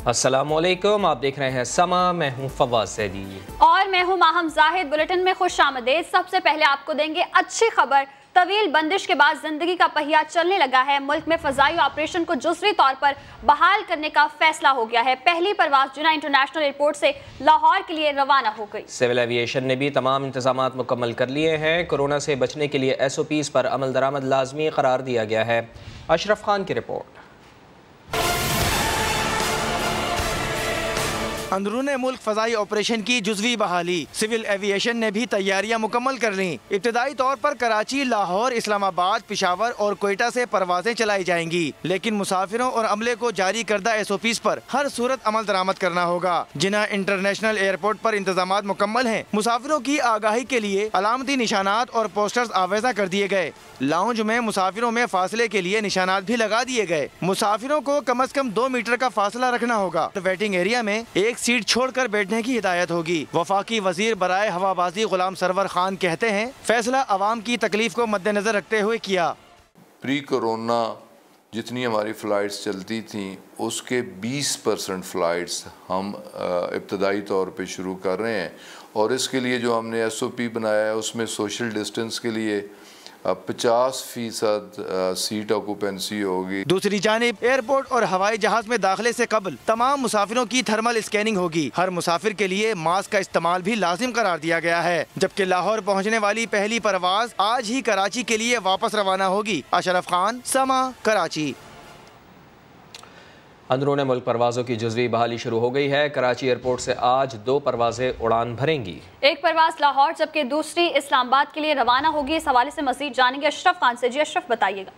अस्सलामुअलैकुम, आप देख रहे हैं समा। मैं हूं फवाद सैदी और मैं हूं माहम जाहिद। बुलेटिन में खुशामदीद। सबसे पहले आपको देंगे अच्छी खबर। तवील बंदिश के बाद जिंदगी का पहिया चलने लगा है। मुल्क में फजाई ऑपरेशन को जुज़वी तौर पर बहाल करने का फैसला हो गया है। पहली परवाज जिन्ना इंटरनेशनल एयरपोर्ट से लाहौर के लिए रवाना हो गई। सिविल एविएशन ने भी तमाम इंतजामात मुकम्मल कर लिए हैं। कोरोना से बचने के लिए SOPs पर अमल दरामद लाजमी करार दिया गया है। अशरफ खान की रिपोर्ट। अंदरूने मुल्क फजाई ऑपरेशन की जुज़वी बहाली। सिविल एविएशन ने भी तैयारियां मुकम्मल कर ली। इब्तदाई तौर पर कराची, लाहौर, इस्लामाबाद, पेशावर और कोयटा से परवाजें चलाई जाएंगी, लेकिन मुसाफिरों और अमले को जारी करदा SOPs पर हर सूरत अमल दरामद करना होगा। जिन्ना इंटरनेशनल एयरपोर्ट पर इंतजामात मुकम्मल हैं। मुसाफिरों की आगाही के लिए अलामती निशानात और पोस्टर्स आवेजा कर दिए गए। लाउंज में मुसाफिरों में फासले के लिए निशानात भी लगा दिए गए। मुसाफिरों को कम से कम 2 मीटर का फासला रखना होगा। वेटिंग एरिया में एक सीट छोड़कर बैठने की हिदायत होगी। वफाकी वजीर बराए हवाबाजी गुलाम सरवर खान कहते हैं, फैसला अवाम की तकलीफ को मद्देनजर रखते हुए किया। प्री कोरोना जितनी हमारी फ़्लाइट्स चलती थी उसके 20% फ़्लाइट्स हम इब्तदाई तौर पे शुरू कर रहे हैं, और इसके लिए जो हमने SOP बनाया है उसमें सोशल डिस्टेंस के लिए 50% सीट ऑक्यूपेंसी होगी। दूसरी जानिब एयरपोर्ट और हवाई जहाज में दाखिले से कबल तमाम मुसाफिरों की थर्मल स्कैनिंग होगी। हर मुसाफिर के लिए मास्क का इस्तेमाल भी लाजिम करार दिया गया है। जबकि लाहौर पहुंचने वाली पहली परवाज आज ही कराची के लिए वापस रवाना होगी। अशरफ खान, समा, कराची। अंदरूने मुल्क परवाज़ों की जुज़वी बहाली शुरू हो गई है। कराची एयरपोर्ट से आज 2 परवाजें उड़ान भरेंगी। एक परवाज लाहौर जबकि दूसरी इस्लामाबाद के लिए रवाना होगी। इस हवाले से मज़ीद जानेंगे अशरफ खान से। जी अशरफ, बताइएगा।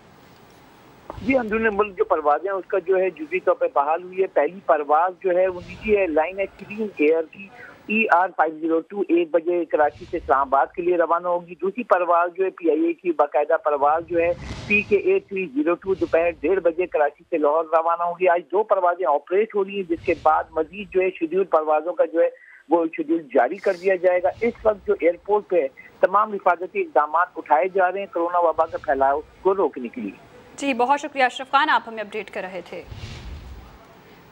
जी, अंदरूनी मुल्क जो परवाज़ है उसका जो है जुज़वी तौर पर बहाल हुई है। पहली परवाज जो है वो निजी एयरलाइन है क्लीन एयर की ER502 1 बजे कराची से इस्लामाबाद के लिए रवाना होगी। दूसरी परवाज जो है PIA की बाकायदा परवाज जो है PK8302 दोपहर 1:30 बजे कराची से लाहौर रवाना होगी। आज 2 परवाजें ऑपरेट हो रही है, जिसके बाद मजीद जो है शेड्यूल परवाजों का जो है वो शेड्यूल जारी कर दिया जाएगा। इस वक्त जो एयरपोर्ट पे तमाम हिफाजती इकदाम उठाए जा रहे हैं कोरोना वबा के फैलाव को रोकने के लिए। जी, बहुत शुक्रिया अशरफ खान, आप हमें अपडेट कर रहे थे।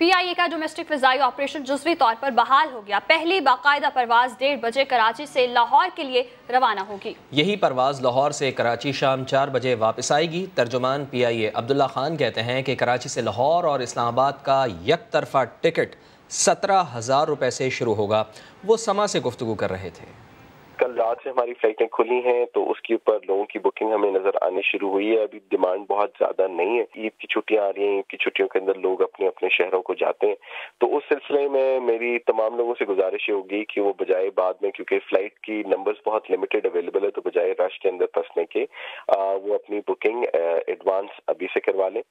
PIA का डोमेस्टिक फिजाई ऑपरेशन जुज़वी तौर पर बहाल हो गया। पहली बाकायदा परवाज 1:30 बजे कराची से लाहौर के लिए रवाना होगी। यही परवाज लाहौर से कराची शाम 4 बजे वापस आएगी। तर्जुमान PIA अब्दुल्ला खान कहते हैं कि कराची से लाहौर और इस्लामाबाद का एक तरफा टिकट 17,000 रुपये से शुरू होगा। वो समा से गुफ्तगू कर रहे थे। कल रात से हमारी फ्लाइटें खुली हैं तो उसके ऊपर लोगों की बुकिंग हमें नजर आनी शुरू हुई है। अभी डिमांड बहुत ज्यादा नहीं है। ईद की छुट्टियां आ रही हैं, ईद की छुट्टियों के अंदर लोग अपने अपने शहरों को जाते हैं, तो उस सिलसिले में मेरी तमाम लोगों से गुजारिश होगी कि वो बजाय बाद में, क्योंकि फ्लाइट की नंबर्स बहुत लिमिटेड अवेलेबल है, तो बजाय रश के अंदर फंसने के वो अपनी बुकिंग एडवांस अभी से करवा लें।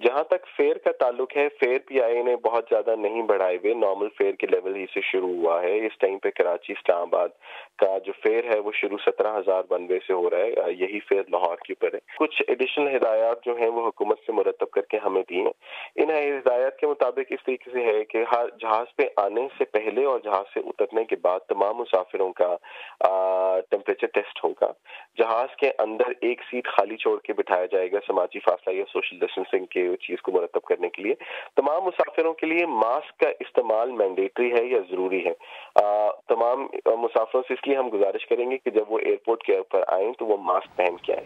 जहां तक फेयर का ताल्लुक है, फेयर PIA ने बहुत ज्यादा नहीं बढ़ाए हुए, नॉर्मल फेयर के लेवल ही से शुरू हुआ है। इस टाइम पे कराची इस्लामाबाद का जो फेयर है वो शुरू 17,000 वन वे से हो रहा है। यही फेयर लाहौर के ऊपर है। कुछ एडिशनल हिदायत जो हैं वो हुकूमत से मुरतब करके हमें दी हैं। इन हिदायत के मुताबिक इस तरीके से है कि हर जहाज पे आने से पहले और जहाज से उतरने के बाद तमाम मुसाफिरों का टेम्परेचर टेस्ट होगा। जहाज के अंदर एक सीट खाली छोड़ के बिठाया जाएगा समाजी फासला या सोशल डिस्टेंसिंग के चीज को मुरतब करने के लिए। तमाम मुसाफिरों के लिए मास्क का इस्तेमाल मैंडेटरी है या जरूरी है। तमाम मुसाफिरों से इसलिए हम गुजारिश करेंगे कि जब वो एयरपोर्ट के ऊपर आए तो वो मास्क पहन के आए।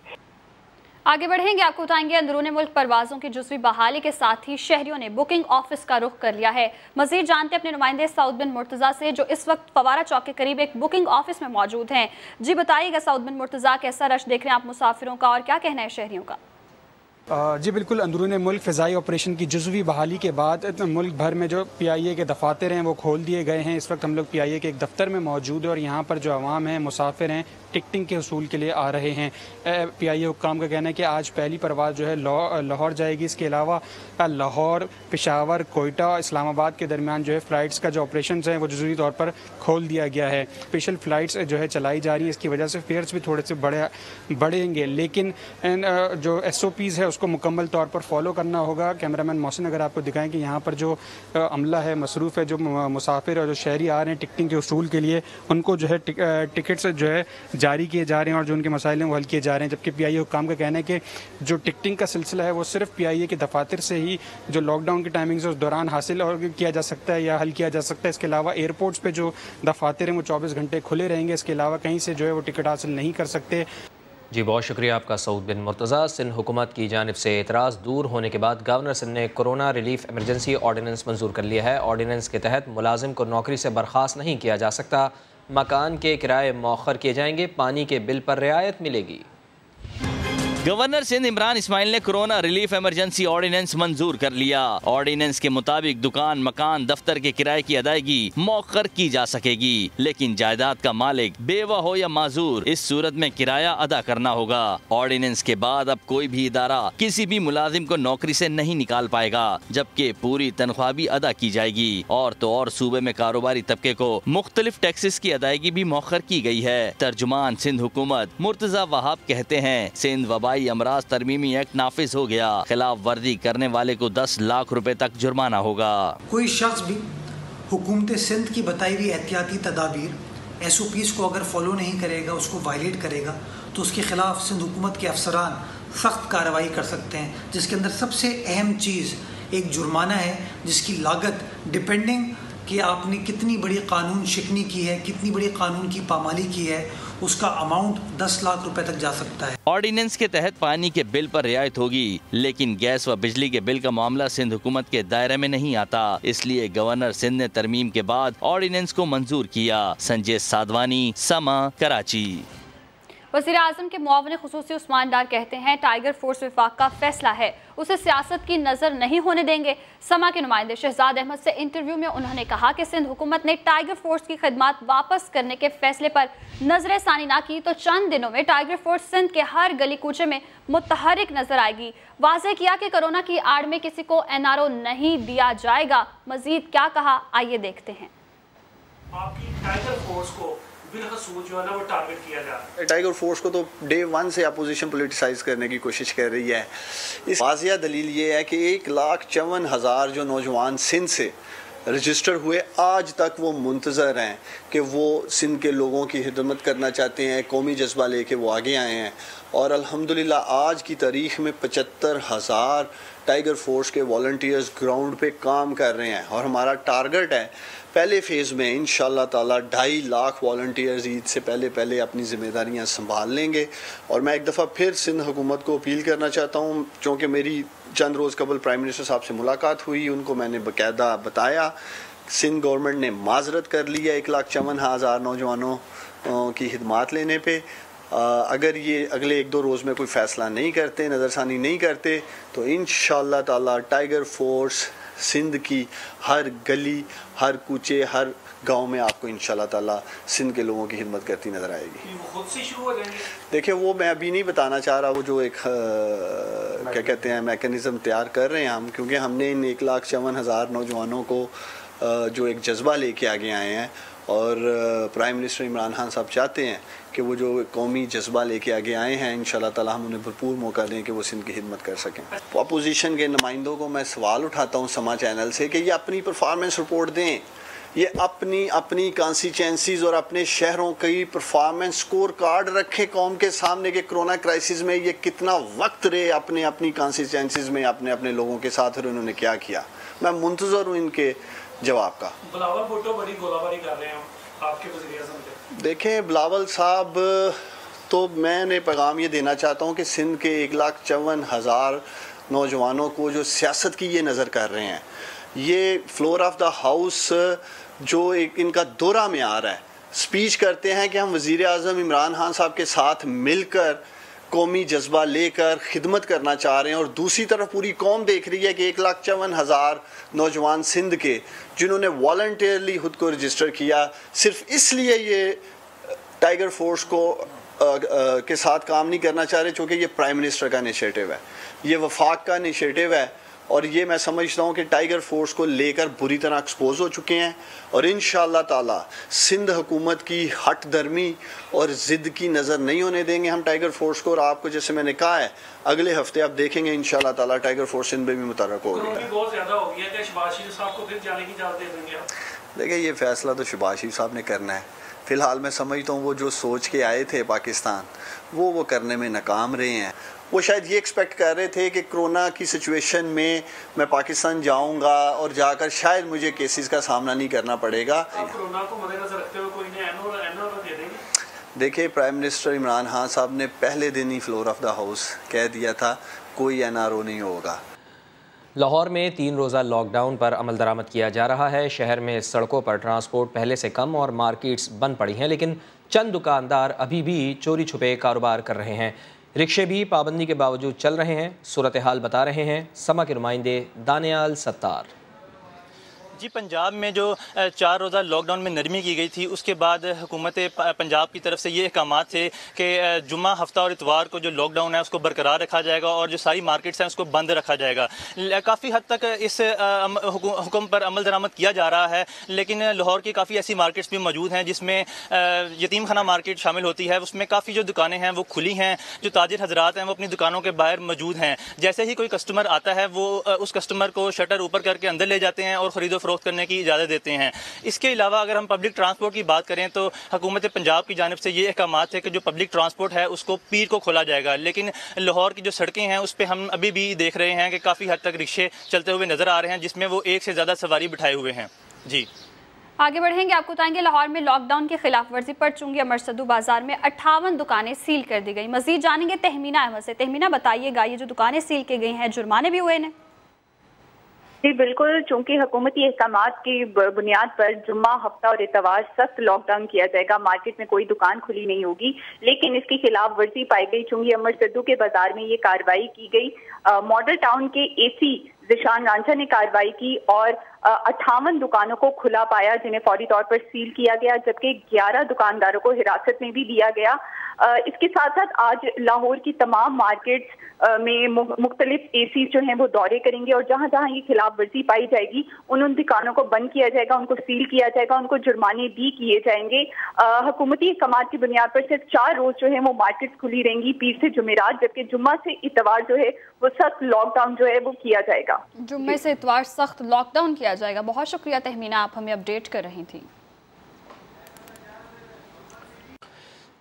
आगे बढ़ेंगे, आपको बताएंगे अंदरूनी मुल्क परवाजों की जुज़वी बहाली के साथ ही शहरियों ने बुकिंग ऑफिस का रुख कर लिया है। मजीद जानते अपने नुमाइंदे सऊद बिन मुर्तज़ा से, जो इस वक्त फवारा चौक के करीब एक बुकिंग ऑफिस में मौजूद हैं। जी बताइएगा सऊद बिन मुर्तज़ा, कैसा रश देख रहे हैं आप मुसाफिरों का और क्या कहना है शहरियों का? जी बिल्कुल, अंदरूनी मुल्क फ़िज़ाई ऑपरेशन की जुज़वी बहाली के बाद मुल्क भर में जो PIA के दफातर हैं वो खोल दिए गए हैं। इस वक्त हम लोग PIA के एक दफ्तर में मौजूद है और यहाँ पर जो आवाम है, मुसाफिर हैं, टिकटिंग के हसूल के लिए आ रहे हैं। PIA हुक्काम का कहना है कि आज पहली परवाज़ जो है लाहौर जाएगी। इसके अलावा लाहौर, पेशावर, कोयटा, इस्लामाबाद के दरमियान जो है फ़्लाइट्स का जो ऑपरेशन है वो जुज़वी तौर पर खोल दिया गया है। स्पेशल फ़्लाइट्स जो है चलाई जा रही है, इसकी वजह से फेयर्स भी थोड़े से बढ़ेंगे, लेकिन जो SOPs है उसको मुकम्मल तौर पर फॉलो करना होगा। कैमरामैन मोहसिन अगर आपको दिखाएं कि यहाँ पर जो अमला है, मसरूफ़ है, जो मुसाफिर और जो शहरी आ रहे हैं टिकटिंग के उसूल के लिए, उनको जो है टिकट्स जो है जारी किए जा रहे हैं और जो उनके मसाइल हैं वो हल किए जा रहे हैं। जबकि PIA हुक्काम का कहना है कि जो टिकटिंग का सिलसिला है वो सिर्फ PIA के दफातर से ही जो लॉकडाउन की टाइमिंग्स है उस दौरान हासिल और किया जा सकता है या हल किया जा सकता है। इसके अलावा एयरपोर्ट्स पे जो दफातर हैं वो 24 घंटे खुले रहेंगे। इसके अलावा कहीं से जो है वो टिकट हासिल नहीं कर सकते। जी, बहुत शुक्रिया आपका सऊद बिन मुर्तज़ा। सिंध हुकूमत की जानिब से एतराज़ दूर होने के बाद गवर्नर सिंध ने कोरोना रिलीफ एमरजेंसी ऑर्डिनेंस मंजूर कर लिया है। ऑर्डिनेंस के तहत मुलाजिम को नौकरी से बर्खास्त नहीं किया जा सकता, मकान के किराए मौखर किए जाएंगे, पानी के बिल पर रियायत मिलेगी। गवर्नर सिंध इमरान इस्माइल ने कोरोना रिलीफ इमरजेंसी ऑर्डिनेंस मंजूर कर लिया। ऑर्डिनेंस के मुताबिक दुकान, मकान, दफ्तर के किराए की अदायगी मौखर की जा सकेगी, लेकिन जायदाद का मालिक बेवा हो या माजूर, इस सूरत में किराया अदा करना होगा। ऑर्डिनेंस के बाद अब कोई भी इदारा किसी भी मुलाजिम को नौकरी से नहीं निकाल पाएगा, जबकि पूरी तनख्वाह भी अदा की जाएगी। और तो और सूबे में कारोबारी तबके को मुख्तलिफ टैक्सेस की अदायगी भी मौखर की गई है। तर्जुमान सिंध हुकूमत मुर्तजा वहाब कहते हैं, सिंध वबाई अमराज तरमीमी एक्ट नाफिज हो गया, खिलाफ वर्जी करने वाले को 10 लाख रुपए तक जुर्माना होगा। कोई शख्स भी हुकूमत सिंध की बताई हुई एहतियाती तदाबीर SOPs को अगर फॉलो नहीं करेगा, उसको वायलेट करेगा, तो उसके खिलाफ सिंध हुकूमत के अफसरान सख्त कार्रवाई कर सकते हैं, जिसके अंदर सबसे अहम चीज़ एक जुर्माना है, जिसकी लागत डिपेंडिंग कि आपने कितनी बड़ी कानून शिकनी की है, कितनी बड़ी कानून की पामाली की है, उसका अमाउंट 10 लाख रुपए तक जा सकता है। ऑर्डिनेंस के तहत पानी के बिल पर रियायत होगी, लेकिन गैस व बिजली के बिल का मामला सिंध हुकूमत के दायरे में नहीं आता। इसलिए गवर्नर सिंध ने तरमीम के बाद ऑर्डिनेंस को मंजूर किया। संजय साधवानी, समा, कराची। वज़ीर आज़म के मुआविन ख़ुसूसी उस्मान डार कहते हैं, टाइगर फोर्स विफाक का फैसला है, उसे सियासत की नज़र नहीं होने देंगे। समा के नुमाइंदे शहजाद अहमद से इंटरव्यू में उन्होंने कहा कि सिंध हुकूमत ने टाइगर फोर्स की खिदमात वापस करने के फैसले पर नजर सानी ना की तो चंद दिनों में टाइगर फोर्स सिंध के हर गली कूचे में मुतहरिक नजर आएगी। वाज़ेह किया कि कोरोना की आड़ में किसी को NRO नहीं दिया जाएगा। मजीद क्या कहा, आइए देखते हैं। आपकी टाइगर फोर्स को जो है ना वो टारगेट किया जा रहा है। टाइगर फोर्स को तो डे 1 से अपोजिशन पोलिटिसाइज करने की कोशिश कर रही है। इस वाज़िया दलील ये है कि 1,54,000 जो नौजवान सिंध से रजिस्टर हुए, आज तक वो मुंतज़र हैं कि वो सिंध के लोगों की खिदमत करना चाहते हैं, कौमी जज्बा लेके वो आगे आए हैं। और अल्हम्दुलिल्लाह आज की तारीख़ में 75,000 टाइगर फोर्स के वॉलंटियर्स ग्राउंड पे काम कर रहे हैं। और हमारा टारगेट है पहले फ़ेज़ में इंशाअल्लाह ताला 2.5 लाख वॉलंटियर्स ईद से पहले अपनी ज़िम्मेदारियां संभाल लेंगे। और मैं एक दफ़ा फिर सिंध हुकूमत को अपील करना चाहता हूँ, चूँकि मेरी चंद रोज़ कबल प्राइम मिनिस्टर साहब से मुलाकात हुई, उनको मैंने बाकायदा बताया, सिंध गवर्नमेंट ने माजरत कर ली है 1,54,000 नौजवानों की खिदमात लेने पे। अगर ये अगले 1-2 रोज़ में कोई फ़ैसला नहीं करते, नज़रसानी नहीं करते, तो इंशाअल्लाह ताला टाइगर फोर्स सिंध की हर गली, हर कूचे, हर गांव में आपको इंशाअल्लाह ताला सिंध के लोगों की खिदमत करती नज़र आएगी। खुद से शुरू हो जाएंगे? देखिए, वो मैं अभी नहीं बताना चाह रहा, वो जो एक क्या कहते हैं मैकेनिज़्म तैयार कर रहे हैं हम, क्योंकि हमने इन 1,54,000 नौजवानों को जो एक जज्बा लेके आगे आए हैं। और प्राइम मिनिस्टर इमरान खान साहब चाहते हैं कि वो जो कौमी जज्बा लेके आगे आए हैं, इंशाअल्लाह ताला हम उन्हें भरपूर मौका दें कि वो सिंध की खिदमत कर सकें। अपोजिशन के नुमाइंदों को मैं सवाल उठाता हूँ समा चैनल से कि ये अपनी परफॉर्मेंस रिपोर्ट दें, ये अपनी कॉन्स्टिट्यूंसीज़ और अपने शहरों की परफॉर्मेंस स्कोर कार्ड रखें कौम के सामने कि कोरोना क्राइसिस में ये कितना वक्त रहे अपनी कॉन्स्टिट्यूंसीज़ में अपने लोगों के साथ, और उन्होंने क्या किया। मैं मुंतज़र हूँ इनके जवाब का। बिलावल भुट्टो बड़ी गोलाबारी कर रहे हैं आपके वज़ीर आज़म पे। देखें, बिलावल साहब, तो मैंने पैगाम ये देना चाहता हूँ कि सिंध के 1,54,000 नौजवानों को जो सियासत की ये नज़र कर रहे हैं, ये फ्लोर ऑफ द हाउस जो एक इनका दौरा में आ रहा है, स्पीच करते हैं कि हम वज़ीर आज़म इमरान खान साहब के साथ मिलकर कौमी जज्बा लेकर खिदमत करना चाह रहे हैं। और दूसरी तरफ पूरी कौम देख रही है कि 1,54,000 नौजवान सिंध के जिन्होंने वॉलंटियरली खुद को रजिस्टर किया, सिर्फ इसलिए ये टाइगर फोर्स को के साथ काम नहीं करना चाह रहे, चूँकि ये प्राइम मिनिस्टर का इनिशिएटिव है, ये वफाक का इनिशिएटिव है। और ये मैं समझता हूँ कि टाइगर फोर्स को लेकर बुरी तरह एक्सपोज हो चुके हैं और इंशाअल्लाह ताला सिंध हुकूमत की हट दर्मी और ज़िद की नज़र नहीं होने देंगे हम टाइगर फोर्स को। और आपको जैसे मैंने कहा है अगले हफ्ते आप देखेंगे इंशाअल्लाह ताला टाइगर फोर्स सिंध में भी मुतहर्रिक होगी। बहुत ज़्यादा हो गया है, शहबाज शरीफ साहब को फिर जाने की इजाज़त दे देंगे आप? देखिए ये फैसला तो शहबाज शरीफ साहब ने करना है। फ़िलहाल मैं समझता हूँ वो जो सोच के आए थे पाकिस्तान वो करने में नाकाम रहे हैं। वो शायद ये एक्सपेक्ट कर रहे थे कि कोरोना की सिचुएशन में मैं पाकिस्तान जाऊंगा और जाकर शायद मुझे केसेस का सामना नहीं करना पड़ेगा। कोरोना को मद्देनजर रखते हुए कोई एनओ दे देंगे? देखिए प्राइम मिनिस्टर इमरान खान साहब ने पहले दिन ही फ्लोर ऑफ द हाउस कह दिया था कोई NRO नहीं होगा। लाहौर में 3 रोज़ा लॉकडाउन पर अमल दरामद किया जा रहा है। शहर में सड़कों पर ट्रांसपोर्ट पहले से कम और मार्केट्स बंद पड़ी हैं, लेकिन चंद दुकानदार अभी भी चोरी छुपे कारोबार कर रहे हैं। रिक्शे भी पाबंदी के बावजूद चल रहे हैं। सूरत हाल बता रहे हैं समा के नुमाइंदे दानियाल सत्तार। जी, पंजाब में जो 4 रोज़ा लॉकडाउन में नरमी की गई थी उसके बाद हुकूमत पंजाब की तरफ से ये अहकाम थे कि जुम्मा, हफ्ता और इतवार को जो लॉकडाउन है उसको बरकरार रखा जाएगा और जो सारी मार्केट्स हैं उसको बंद रखा जाएगा। काफ़ी हद तक इस हुक्म पर अमल दरामद किया जा रहा है, लेकिन लाहौर की काफ़ी ऐसी मार्केट्स भी मौजूद हैं जिसमें यतीम खाना मार्केट शामिल होती है। उसमें काफ़ी जो दुकानें हैं वो खुली हैं, जो ताजिर हजरात हैं वो अपनी दुकानों के बाहर मौजूद हैं। जैसे ही कोई कस्टमर आता है वो उस कस्टमर को शटर ऊपर करके अंदर ले जाते हैं और ख़रीदो फरोख्त करने की इजाज़त देते हैं। इसके अलावा अगर हम पब्लिक ट्रांसपोर्ट की बात करें तो हुकूमत पंजाब की जानिब से ये अहकाम है कि जो पब्लिक ट्रांसपोर्ट है उसको पीर को खोला जाएगा, लेकिन लाहौर की जो सड़कें हैं उस पर हम अभी भी देख रहे हैं कि काफ़ी हद तक रिक्शे चलते हुए नज़र आ रहे हैं जिसमें वो 1 से ज़्यादा सवारी बिठाए हुए हैं। जी आगे बढ़ेंगे, आपको बताएंगे लाहौर में लॉकडाउन की खिलाफ वर्जी पर चुंगी अमरसदू बाजार में 58 दुकानें सील कर दी गई। मजीद जानेंगे तहमीना अहमद से। तहमीना, बताइएगा ये जो दुकानें सील की गई हैं जुर्माने भी हुए हैं? जी बिल्कुल, चूंकि हुकूमती अहकामात की बुनियाद पर जुम्मा, हफ्ता और इतवार सख्त लॉकडाउन किया जाएगा। मार्केट में कोई दुकान खुली नहीं होगी, लेकिन इसकी खिलाफ वर्जी पाई गई। चूंकि अमरसदू के बाजार में ये कार्रवाई की गई। मॉडल टाउन के AC जिशान रांझा ने कार्रवाई की और 58 दुकानों को खुला पाया जिन्हें फौरी तौर पर सील किया गया, जबकि 11 दुकानदारों को हिरासत में भी लिया गया। इसके साथ साथ आज लाहौर की तमाम मार्केट्स में मुख्तलिफ AC जो हैं वो दौरे करेंगे और जहां जहां ये खिलाफ वर्जी पाई जाएगी उन दुकानों को बंद किया जाएगा, उनको सील किया जाएगा, उनको जुर्माने भी किए जाएंगे। हुकूमती अहकाम की बुनियाद पर सिर्फ 4 रोज जो है वो मार्केट्स खुली रहेंगी, पीर से जुमेरात, जबकि जुम्मा से इतवार जो है वो सख्त लॉकडाउन जो है वो किया जाएगा। जुम्मे से इतवार सख्त लॉकडाउन किया जाएगा। बहुत शुक्रिया तहमीना, आप हमें अपडेट कर रही थी।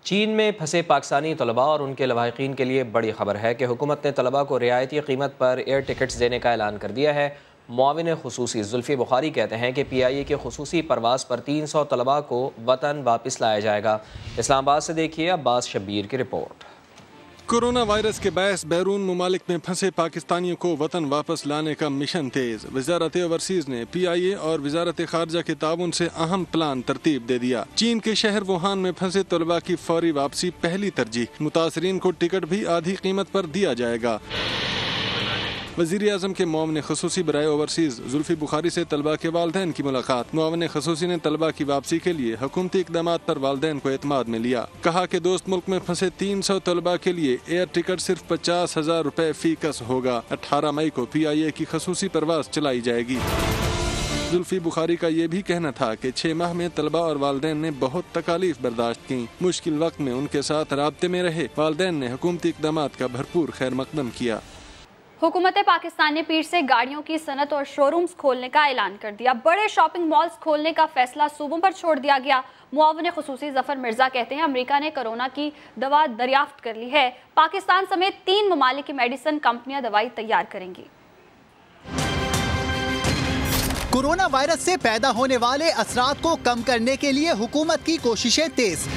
चीन में फंसे पाकिस्तानी तलबा और उनके लवाहिकीन के लिए बड़ी खबर है कि हुकूमत ने तलबा को रियायती कीमत पर एयर टिकट्स देने का ऐलान कर दिया है। मुआविन खुसूसी जुल्फी बुखारी कहते हैं कि PIA की खुसूसी परवाज़ पर 300 तलबा को वतन वापस लाया जाएगा। इस्लामाबाद से देखिए अब्बास शब्बीर की रिपोर्ट। कोरोना वायरस के बायस बैरून मुमालिक में फंसे पाकिस्तानियों को वतन वापस लाने का मिशन तेज। वजारत ओवरसीज ने PIA और वजारत खारजा के ताउन से अहम प्लान तरतीब दे दिया। चीन के शहर वुहान में फंसे तलबा की फौरी वापसी पहली तरजीह। मुतासरीन को टिकट भी आधी कीमत पर दिया जाएगा। वज़ीर आज़म के मुआविन ख़ुसूसी बराए ओवरसीज़ जुल्फी बुखारी से तलबा के वालदैन की मुलाकात। मुआविन ख़ुसूसी ने तलबा की वापसी के लिए हुकूमती इक़दामात पर वालदैन को एतमाद में लिया। कहा कि दोस्त मुल्क में फंसे 300 तलबा के लिए एयर टिकट सिर्फ 50,000 रुपए फी कस होगा। 18 मई को PIA की ख़ुसूसी परवाज़ चलाई जाएगी। जुल्फी बुखारी का ये भी कहना था कि 6 माह में तलबा और वालदैन ने बहुत तकालीफ बर्दाश्त की। मुश्किल वक्त में उनके साथ राब्ते में रहे। वालदैन ने हुकूमती इक़दामात का भरपूर खैर मकदम किया। हुकूमत पाकिस्तान ने पीर से गाड़ियों की सनत और शोरूम्स खोलने का ऐलान कर दिया। बड़े शॉपिंग मॉल्स खोलने का फैसला सूबों पर छोड़ दिया गया। मुआविन खुसूसी जफर मिर्जा कहते हैं अमेरिका ने कोरोना की दवा दरियाफ्त कर ली है। पाकिस्तान समेत 3 ममालिक की मेडिसिन कंपनियां दवाई तैयार करेंगी। कोरोना वायरस से पैदा होने वाले असरात को कम करने के लिए हुकूमत की कोशिशें तेज।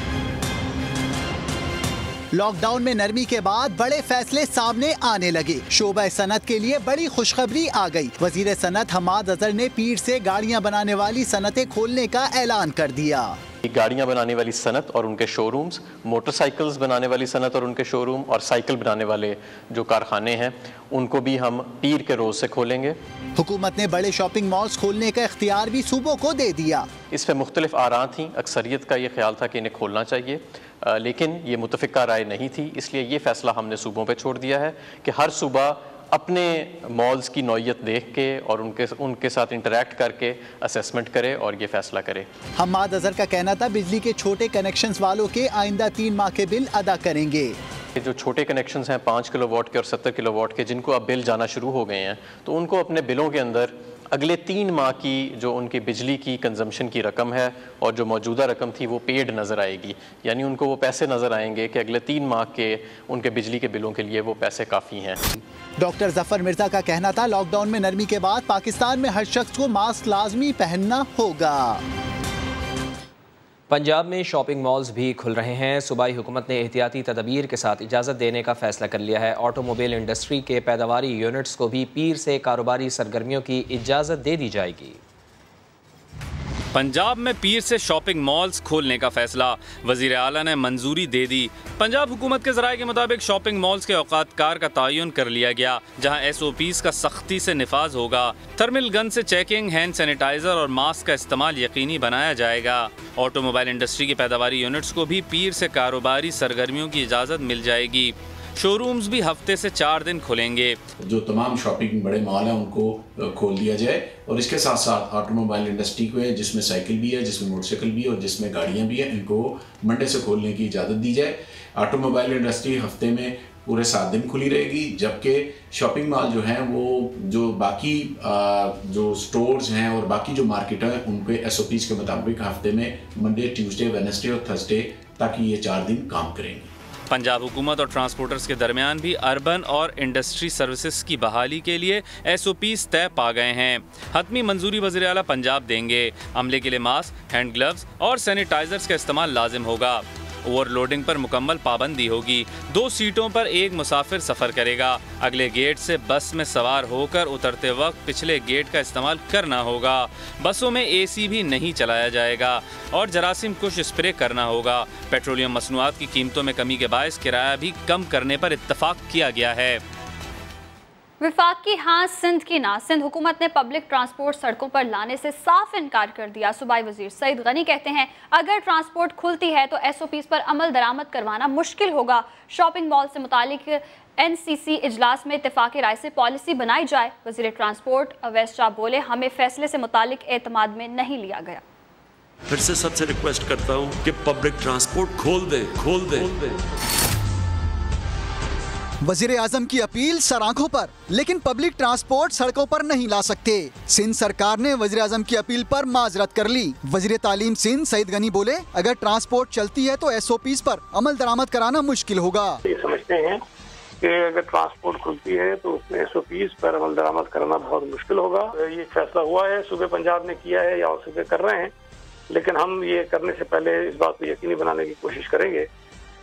लॉकडाउन में नरमी के बाद बड़े फैसले सामने आने लगे। शोबा सनत के लिए बड़ी खुशखबरी आ गई। वजीर सनत हमाद अजहर ने पीर से गाड़ियां बनाने वाली सनतें खोलने का ऐलान कर दिया। गाड़ियां बनाने वाली सनत और उनके शोरूम्स, मोटरसाइकिल्स बनाने वाली सनत और उनके शोरूम और साइकिल बनाने वाले जो कारखाने हैं उनको भी हम पीर के रोज से खोलेंगे। हुकूमत ने बड़े शॉपिंग मॉल्स खोलने का इख्तियार भी सूबों को दे दिया। इस पर मुख्तलिफ आरा थी। अक्सरियत का ये ख्याल था कि इन्हें खोलना चाहिए, लेकिन ये मुतफ़िका राय नहीं थी। इसलिए ये फैसला हमने सूबों पर छोड़ दिया है कि हर सूबा अपने मॉल्स की नौयत देख के और उनके साथ इंटरेक्ट करके असेसमेंट करे और ये फैसला करे। हम्माद अजहर का कहना था बिजली के छोटे कनेक्शंस वालों के आइंदा 3 माह के बिल अदा करेंगे। जो छोटे कनेक्शंस हैं 5 किलोवाट के और 70 किलोवाट के, जिनको अब बिल जाना शुरू हो गए हैं, तो उनको अपने बिलों के अंदर अगले 3 माह की जो उनकी बिजली की कंजम्पशन की रकम है और जो मौजूदा रकम थी वो पेड नज़र आएगी। यानी उनको वो पैसे नज़र आएंगे कि अगले 3 माह के उनके बिजली के बिलों के लिए वो पैसे काफ़ी हैं। डॉक्टर जफर मिर्जा का कहना था लॉकडाउन में नरमी के बाद पाकिस्तान में हर शख्स को मास्क लाजमी पहनना होगा। पंजाब में शॉपिंग मॉल्स भी खुल रहे हैं। सूबाई हुकूमत ने एहतियाती तदबीर के साथ इजाज़त देने का फैसला कर लिया है। ऑटोमोबाइल इंडस्ट्री के पैदावारी यूनिट्स को भी पीर से कारोबारी सरगर्मियों की इजाज़त दे दी जाएगी। पंजाब में पीर से शॉपिंग मॉल्स खोलने का फैसला, वज़ीर आला ने मंजूरी दे दी। पंजाब हुकूमत के ज़राए के मुताबिक शॉपिंग मॉल्स के औकातकार का तयन कर लिया गया, जहां SOPs का सख्ती से निफाज होगा। थर्मल गन से चेकिंग, हैंड सैनिटाइजर और मास्क का इस्तेमाल यकीनी बनाया जाएगा। ऑटोमोबाइल इंडस्ट्री की पैदावारी यूनिट्स को भी पीर से कारोबारी सरगर्मियों की इजाज़त मिल जाएगी। शोरूम्स भी हफ्ते से 4 दिन खुलेंगे। जो तमाम शॉपिंग बड़े मॉल हैं उनको खोल दिया जाए और इसके साथ साथ ऑटोमोबाइल इंडस्ट्री को है, जिसमें साइकिल भी है, जिसमें मोटरसाइकिल भी है और जिसमें गाड़ियां भी हैं, इनको मंडे से खोलने की इजाज़त दी जाए। ऑटोमोबाइल इंडस्ट्री हफ्ते में पूरे 7 दिन खुली रहेगी, जबकि शॉपिंग मॉल जो हैं वो जो बाकी जो स्टोर्स हैं और बाकी जो मार्केट हैं उन पे SOPs के मुताबिक हफ्ते में मंडे, ट्यूसडे, वेडनेसडे और थर्सडे ताकि ये 4 दिन काम करेंगे। पंजाब हुकूमत और ट्रांसपोर्टर्स के दरमियान भी अर्बन और इंडस्ट्री सर्विसेज की बहाली के लिए SOPs तय पा गए हैं। हतमी मंजूरी वज़ीर आला पंजाब देंगे। अमले के लिए मास्क, हैंड ग्लव्स और सैनिटाइजर्स का इस्तेमाल लाजिम होगा। ओवरलोडिंग पर मुकम्मल पाबंदी होगी। 2 सीटों पर एक मुसाफिर सफ़र करेगा। अगले गेट से बस में सवार होकर उतरते वक्त पिछले गेट का इस्तेमाल करना होगा। बसों में AC भी नहीं चलाया जाएगा और जरासीम कुश स्प्रे करना होगा। पेट्रोलियम मसनूआत की कीमतों में कमी के बायस किराया भी कम करने पर इत्तफाक किया गया है। विफाक की हाँ, सिंध की ना। सिंध हुकूमत ने पब्लिक ट्रांसपोर्ट सड़कों पर लाने से साफ इनकार कर दिया। सूबाई वजीर सईद गनी कहते हैं अगर ट्रांसपोर्ट खुलती है तो SOPs पर अमल दरामद करवाना मुश्किल होगा। शॉपिंग मॉल से मुतालिक NCC इजलास में इत्तेफाकी राय से पॉलिसी बनाई जाए। वजीर ट्रांसपोर्ट अवैस शाह बोले हमें फैसले से मुतालिक एतमाद में नहीं लिया गया। फिर से सबसे रिक्वेस्ट करता हूँ कि पब्लिक ट्रांसपोर्ट खोल दें। वजीर आजम की अपील सर आंखों पर, लेकिन पब्लिक ट्रांसपोर्ट सड़कों पर नहीं ला सकते। सिंध सरकार ने वजीर आजम की अपील पर माजरत कर ली। वजीर तालीम सिंध सईद गनी बोले अगर ट्रांसपोर्ट चलती है तो SOPs पर अमल दरामद कराना मुश्किल होगा। ये समझते हैं कि अगर ट्रांसपोर्ट खुलती है तो उसमें SOPs पर अमल दरामद करना बहुत मुश्किल होगा। ये फैसला हुआ है, सूबे पंजाब ने किया है या और सूबे कर रहे हैं, लेकिन हम ये करने से पहले इस बात को यकीनी बनाने की कोशिश करेंगे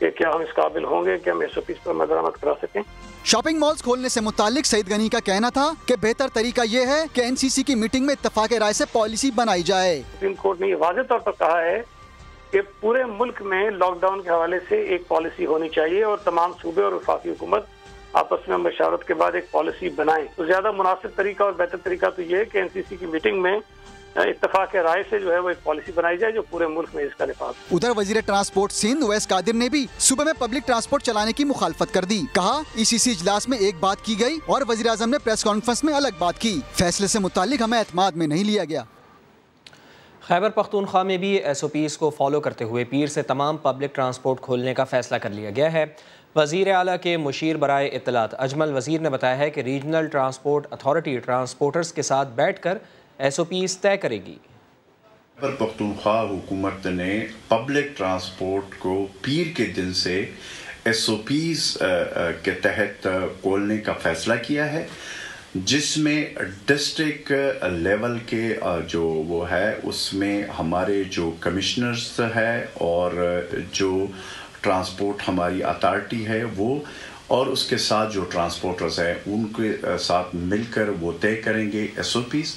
कि क्या हम इस काबिल होंगे कि हम SOPs पर मदरामत करा सकें। शॉपिंग मॉल्स खोलने से मुतालिक सईद गनी का कहना था कि बेहतर तरीका ये है कि NCC की मीटिंग में इत्तफाक राय से पॉलिसी बनाई जाए। सुप्रीम कोर्ट ने वाज़ेह तौर पर कहा है कि पूरे मुल्क में लॉकडाउन के हवाले से एक पॉलिसी होनी चाहिए और तमाम सूबे और वफाकी हुकूमत आपस में मशावरत के बाद एक पॉलिसी बनाएं। तो ज्यादा मुनासिब तरीका और बेहतर तरीका तो ये है कि NCC की मीटिंग में इत्तफाक राय से जो है वो एक पॉलिसी बनाई जाए जो पूरे मुल्क में इसका निफाज। उधर वजीर ट्रांसपोर्ट सिंध उवैस कादिर ने भी सुबह में पब्लिक ट्रांसपोर्ट चलाने की मुखालफत कर दी। कहा ECC इजलास में एक बात की गई और वजीर आजम ने प्रेस कॉन्फ्रेंस में अलग बात की। फैसले से मुतालिक हमें एतमाद में नहीं लिया गया। खैबर पख्तूनख्वा में भी SOPs को फॉलो करते हुए पीर से तमाम पब्लिक ट्रांसपोर्ट खोलने का फैसला कर लिया गया है। वज़ीर आला के मुशीर बराए इत्तलात अजमल वज़ीर ने बताया है कि रीजनल ट्रांसपोर्ट अथॉरिटी ट्रांसपोर्टर्स के साथ बैठकर SOPs तय करेगी। खैबर पख्तूनख्वा हुकूमत ने पब्लिक ट्रांसपोर्ट को पीर के दिन से SOPs के तहत खोलने का फैसला किया है, जिसमें डिस्ट्रिक्ट लेवल के जो वो है उसमें हमारे जो कमिश्नर्स है और जो ट्रांसपोर्ट हमारी अथॉरिटी है वो और उसके साथ जो ट्रांसपोर्टर्स हैं उनके साथ मिलकर वो तय करेंगे SOPs।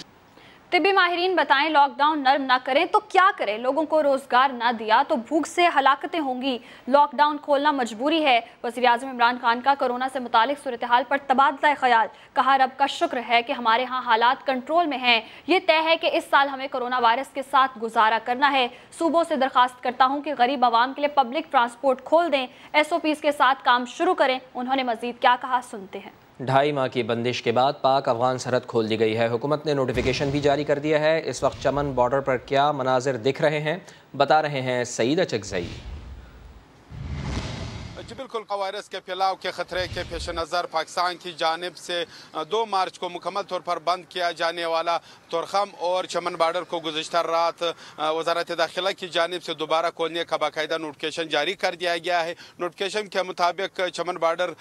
तिब्बी माहिरीन बताएं लॉकडाउन नर्म ना करें तो क्या करें। लोगों को रोजगार ना दिया तो भूख से हलाकतें होंगी। लॉकडाउन खोलना मजबूरी है। वज़ीर आज़म इमरान खान का कोरोना से मुतालिक सूरत हाल पर तबादला ख्याल। कहा रब का शुक्र है कि हमारे यहाँ हालात कंट्रोल में हैं। ये तय है कि इस साल हमें कोरोना वायरस के साथ गुजारा करना है। सूबों से दरख्वास्त करता हूँ कि गरीब आवाम के लिए पब्लिक ट्रांसपोर्ट खोल दें, SOPs के साथ काम शुरू करें। उन्होंने मजीद क्या कहा सुनते हैं। 2.5 माह की बंदिश के बाद पाक अफगान सरहद खोल दी गई है। हुकूमत ने नोटिफिकेशन भी जारी कर दिया है। इस वक्त चमन बॉर्डर पर क्या मनाजिर दिख रहे हैं, बता रहे हैं सईद अचकज़ई। जी बिल्कुल, वायरस के फैलाव के ख़तरे के पेश नज़र पाकिस्तान की जानिब से 2 मार्च को मुकम्मल तौर पर बंद किया जाने वाला तुरखम और चमन बॉर्डर को गुज़िश्ता रात वज़ारत दाखिला की जानिब से दोबारा खोलने का बाकायदा नोटिफिकेशन जारी कर दिया गया है। नोटिफिकेशन के मुताबिक चमन बॉर्डर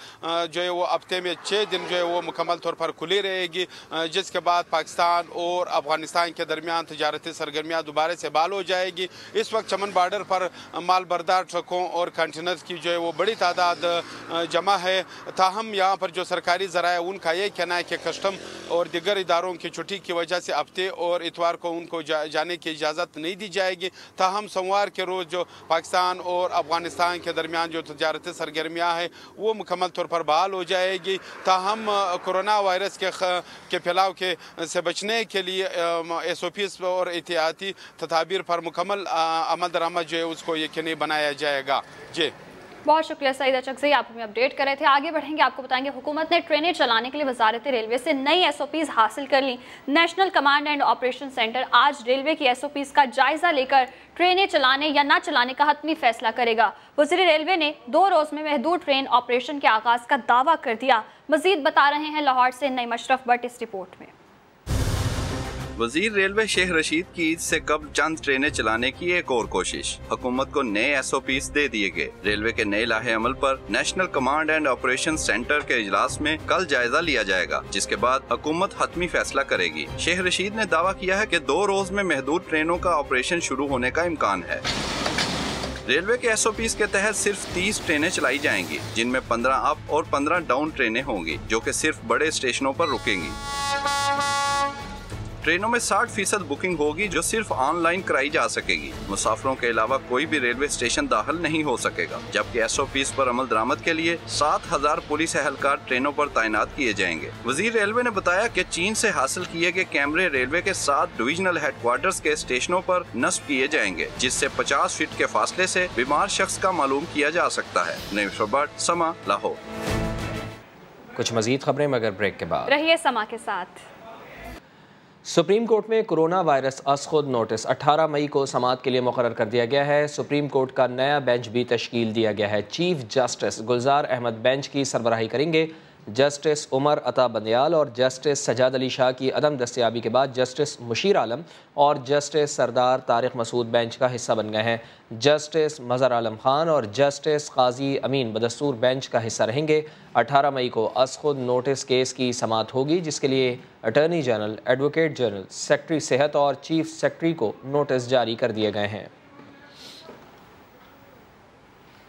जो है वो हफ्ते में 6 दिन जो है वो मुकम्मल तौर पर खुली रहेगी, जिसके बाद पाकिस्तान और अफगानिस्तान के दरमियान तजारती सरगर्मियाँ दोबारा से बहाल हो जाएगी। इस वक्त चमन बॉर्डर पर माल बरदार ट्रकों और कंटेनर की जो है वो बड़ी तादाद जमा है। ताहम यहाँ पर जो सरकारी ज़राए उनका ये कहना है कि कस्टम और दीगर इदारों की छुट्टी की वजह से हफ्ते और इतवार को उनको जाने की इजाज़त नहीं दी जाएगी। ताहम सोमवार के रोज़ जो पाकिस्तान और अफगानिस्तान के दरमियान जो तजारती सरगर्मियाँ हैं वो मुकम्मल तौर पर बहाल हो जाएगी। ताहम कोरोना वायरस के फैलाव से बचने के लिए SOPs और एहतियाती तदाबीर पर मुकम्मल अमल दरामद जो है उसको यकीनी बनाया जाएगा। जी बहुत शुक्रिया सईद अचकज़ई, आप हमें अपडेट कर रहे थे। आगे बढ़ेंगे, आपको बताएंगे हुकूमत ने ट्रेनें चलाने के लिए वजारत रेलवे से नई SOPs हासिल कर ली। National command and operation centre आज रेलवे की SOPs का जायजा लेकर ट्रेनें चलाने या ना चलाने का हतमी फैसला करेगा। वज़ीर रेलवे ने 2 रोज़ में महदूद ट्रेन ऑपरेशन के आगाज़ का दावा कर दिया। मज़ीद बता रहे हैं लाहौर से नई मशरफ भट्ट इस रिपोर्ट में। वजीर रेलवे शेख रशीद की ईद से कबल चंद ट्रेनें चलाने की एक और कोशिश। हुकूमत को नए SOPs दे दिए गए। रेलवे के नए लाहे अमल पर national command and operation centre के इजलास में कल जायजा लिया जाएगा, जिसके बाद हुकूमत हतमी फैसला करेगी। शेख रशीद ने दावा किया है कि 2 रोज में महदूद ट्रेनों का ऑपरेशन शुरू होने का इम्कान है। रेलवे के SOPs के तहत सिर्फ 30 ट्रेनें चलाई जाएंगी, जिनमें 15 अप और 15 डाउन ट्रेनें होंगी, जो कि सिर्फ बड़े स्टेशनों पर रुकेंगी। ट्रेनों में 60% बुकिंग होगी, जो सिर्फ ऑनलाइन कराई जा सकेगी। मुसाफिरों के अलावा कोई भी रेलवे स्टेशन दाखिल नहीं हो सकेगा, जबकि SOPs पर अमल दरामद के लिए 7000 पुलिस एहलकार ट्रेनों पर तैनात किए जाएंगे। वजीर रेलवे ने बताया कि चीन से हासिल किए गए कैमरे रेलवे के 7 डिविजनल हेडक्वार्टर्स के स्टेशनों पर नस्ब किए जाएंगे, जिससे 50 फीट के फासले से बीमार शख्स का मालूम किया जा सकता है। नई बट समा लाहौर। कुछ मजीद खबरें मगर ब्रेक के बाद। रहिए समा के साथ। सुप्रीम कोर्ट में कोरोना वायरस अज़-खुद नोटिस 18 मई को समाअत के लिए मुकर्रर कर दिया गया है। सुप्रीम कोर्ट का नया बेंच भी तश्कील दिया गया है। चीफ जस्टिस गुलजार अहमद बेंच की सरबराही करेंगे। जस्टिस उमर अता बंदयाल और जस्टिस सजाद अली शाह की अदम दस्तयाबी के बाद जस्टिस मुशीर आलम और जस्टिस सरदार तारिक मसूद बेंच का हिस्सा बन गए हैं। जस्टिस मज़हर आलम खान और जस्टिस काजी अमीन बदस्तूर बेंच का हिस्सा रहेंगे। 18 मई को अज़-खुद नोटिस केस की समाअत होगी, जिसके लिए attorney general, advocate general, secretary सेहत और चीफ सेक्रेटरी को नोटिस जारी कर दिए गए हैं।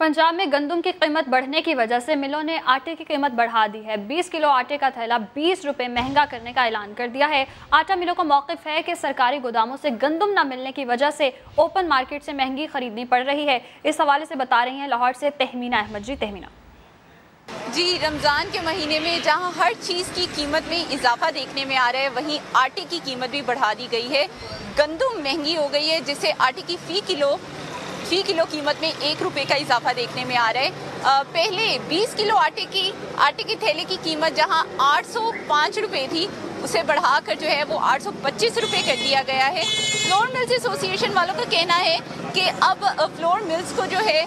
पंजाब में गंदम की कीमत बढ़ने की वजह से मिलों ने आटे की कीमत बढ़ा दी है। 20 किलो आटे का थैला 20 रुपये महंगा करने का ऐलान कर दिया है। आटा मिलों का मौक़िफ़ है कि सरकारी गोदामों से गंदम न मिलने की वजह से ओपन मार्केट से महंगी खरीदनी पड़ रही है। इस हवाले से बता रही हैं लाहौर से तहमीना अहमद। जी तहमीना। जी, रमज़ान के महीने में जहां हर चीज़ की कीमत में इजाफा देखने में आ रहा है, वहीं आटे की कीमत भी बढ़ा दी गई है। गंदम महंगी हो गई है, जिससे आटे की फ़ी किलो कीमत में 1 रुपये का इजाफा देखने में आ रहा है। पहले 20 किलो आटे के थैले की कीमत जहां 805 रुपये थी, उसे बढ़ाकर जो है वो 825 रुपये कर दिया गया है। फ्लोर मिल्स एसोसिएशन वालों का कहना है कि अब फ्लोर मिल्स को जो है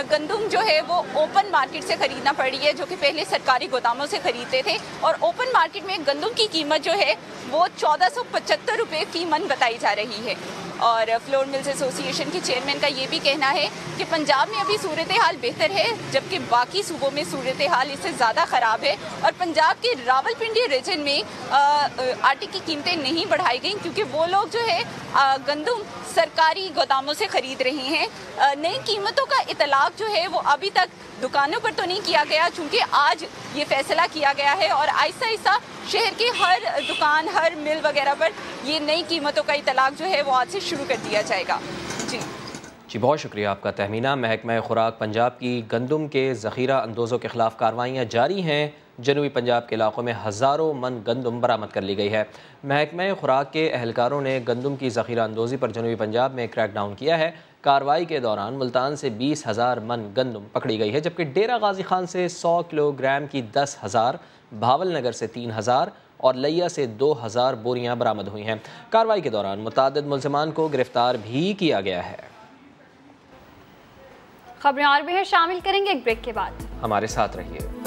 गंदम जो है वो ओपन मार्केट से ख़रीदना पड़ रही है, जो कि पहले सरकारी गोदामों से ख़रीदते थे। और ओपन मार्केट में गंदम की कीमत जो है वो 1475 रुपये फी मन बताई जा रही है। और फ्लोर मिल्स एसोसिएशन के चेयरमैन का ये भी कहना है कि पंजाब में अभी सूरत हाल बेहतर है, जबकि बाकी सूबों में सूरत हाल इससे ज़्यादा ख़राब है। और पंजाब के रावलपिंडी रीजन में आटे की कीमतें नहीं बढ़ाई गई, क्योंकि वो लोग जो है गंदम सरकारी गोदामों से ख़रीद रहे हैं। नई कीमतों का इतलाक़ जो है वो अभी तक दुकानों पर तो नहीं किया गया, चूँकि आज ये फैसला किया गया है और आहिस्ता आहिस्ता शहर के हर दुकान, हर मिल वगैरह पर ये नई कीमतों का इतलाक़ जो है वो आज से शुरू कर दिया जाएगा। जी बहुत शुक्रिया आपका तहमीना। महकमा खुराक पंजाब की गंदम के ज़ख़ीरा अंदोज़ों के ख़िलाफ़ कार्रवाइयाँ जारी हैं। जनूबी पंजाब के इलाकों में हज़ारों मन गंदम बरामद कर ली गई है। महकमा खुराक के एहलकारों ने गंदम की ज़ख़ीरा अंदोज़ी पर जनूबी पंजाब में क्रैकडाउन किया है। कार्रवाई के दौरान मुल्तान से 20,000 मन गंदम पकड़ी गई है, जबकि डेरा गाजी खान से 100 किलोग्राम की 10,000, भावल नगर से 3000 और लिया से 2000 बोरियां बरामद हुई हैं। कार्रवाई के दौरान मुतादिद मुल्ज़िमान को गिरफ्तार भी किया गया है। खबरें और भी हैं, शामिल करेंगे एक ब्रेक के बाद। हमारे साथ रहिए।